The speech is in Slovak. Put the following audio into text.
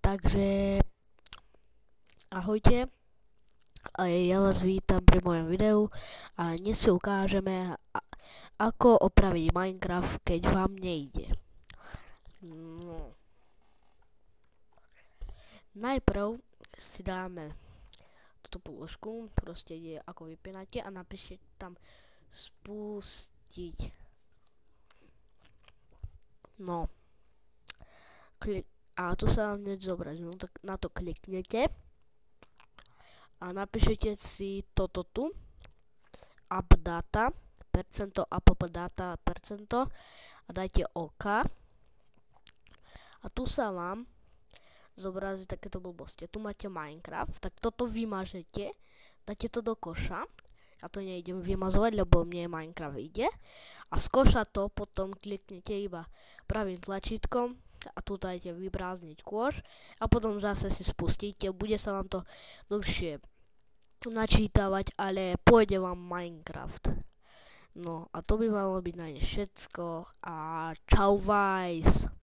Takže ahojte, a ja vás vítam pri mojom videu a dnes si ukážeme, ako opraviť Minecraft, keď vám nejde. No. Najprv si dáme túto položku, proste ide ako vypínate a napíšte tam spustiť. No. A tu sa vám hneď zobrazí, no tak na to kliknete a napíšete si toto tu, updata, percento, updata, percento a dajte OK. A tu sa vám zobrazí takéto blbosti. Tu máte Minecraft, tak toto vymažete, dáte to do koša. Ja to nejdem vymazovať, lebo mne Minecraft ide. A z koša to potom kliknete iba pravým tlačítkom a tu dajte vybrázniť kôš a potom zase si spustíte. Bude sa vám to dlhšie načítavať, ale pôjde vám Minecraft. No a to by malo byť na ne všetko a čau vajs.